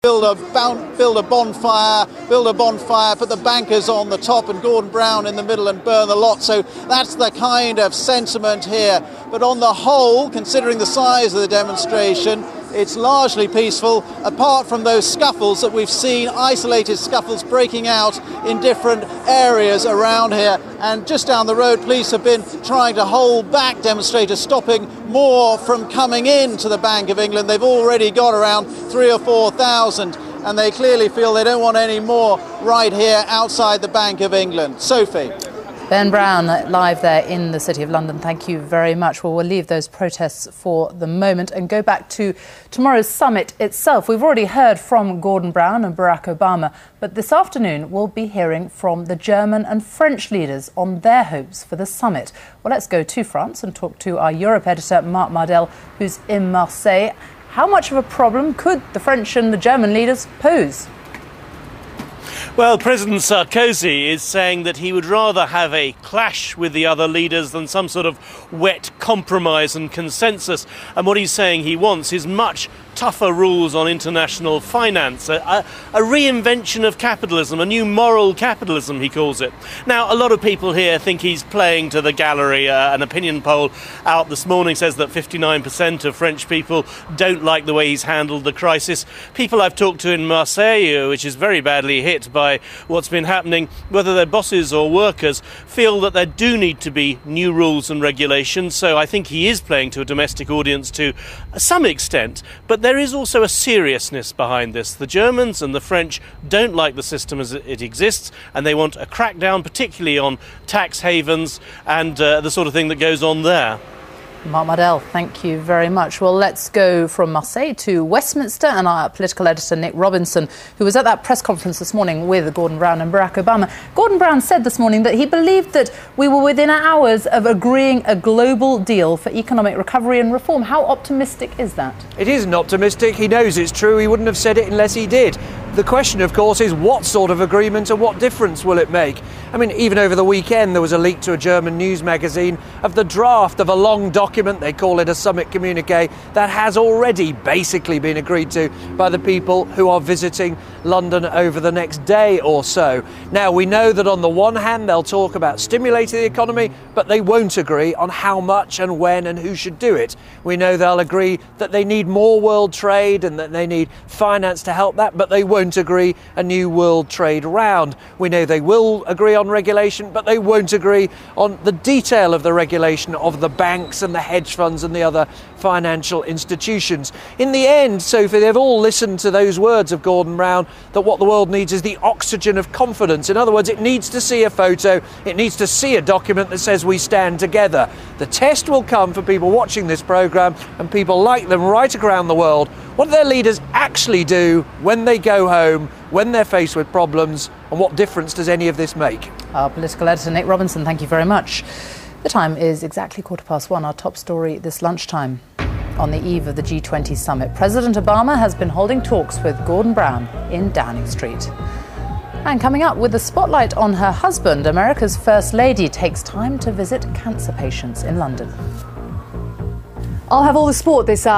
Build a bonfire, put the bankers on the top and Gordon Brown in the middle and burn the lot. So that's the kind of sentiment here. But on the whole, considering the size of the demonstration, it's largely peaceful, apart from those scuffles that we've seen, isolated scuffles breaking out in different areas around here. And just down the road, police have been trying to hold back demonstrators, stopping more from coming into the Bank of England. They've already got around 3,000 or 4,000, and they clearly feel they don't want any more right here outside the Bank of England. Sophie. Ben Brown, live there in the City of London. Thank you very much. Well, we'll leave those protests for the moment and go back to tomorrow's summit itself. We've already heard from Gordon Brown and Barack Obama, but this afternoon we'll be hearing from the German and French leaders on their hopes for the summit. Well, let's go to France and talk to our Europe editor, Marc Mardel, who's in Marseille. How much of a problem could the French and the German leaders pose? Well, President Sarkozy is saying that he would rather have a clash with the other leaders than some sort of wet compromise and consensus. And what he's saying he wants is much tougher rules on international finance, a reinvention of capitalism, a new moral capitalism, he calls it. Now, a lot of people here think he's playing to the gallery. An opinion poll out this morning says that 59% of French people don't like the way he's handled the crisis. People I've talked to in Marseille, which is very badly hit by what's been happening, whether they're bosses or workers, feel that there do need to be new rules and regulations. So I think he is playing to a domestic audience to some extent, but there is also a seriousness behind this. The Germans and the French don't like the system as it exists, and they want a crackdown, particularly on tax havens and the sort of thing that goes on there. Marc Mardel, thank you very much. Well, let's go from Marseille to Westminster and our political editor, Nick Robinson, who was at that press conference this morning with Gordon Brown and Barack Obama. Gordon Brown said this morning that he believed that we were within hours of agreeing a global deal for economic recovery and reform. How optimistic is that? It isn't optimistic. He knows it's true. He wouldn't have said it unless he did. The question, of course, is what sort of agreement and what difference will it make? I mean, even over the weekend, there was a leak to a German news magazine of the draft of a long document, they call it a summit communique, that has already basically been agreed to by the people who are visiting London over the next day or so. Now, we know that on the one hand, they'll talk about stimulating the economy, but they won't agree on how much and when and who should do it. We know they'll agree that they need more world trade and that they need finance to help that, but they won't agree a new world trade round. We know they will agree on regulation, but they won't agree on the detail of the regulation of the banks and the hedge funds and the other financial institutions. In the end, Sophie, they've all listened to those words of Gordon Brown that what the world needs is the oxygen of confidence. In other words, it needs to see a photo, it needs to see a document that says we stand together. The test will come for people watching this programme and people like them right around the world. What do their leaders actually do when they go home, when they're faced with problems, and what difference does any of this make? Our political editor, Nick Robinson, thank you very much. The time is exactly 1:15, our top story this lunchtime. On the eve of the G20 summit, President Obama has been holding talks with Gordon Brown in Downing Street. And coming up, with the spotlight on her husband, America's First Lady takes time to visit cancer patients in London. I'll have all the sport this hour.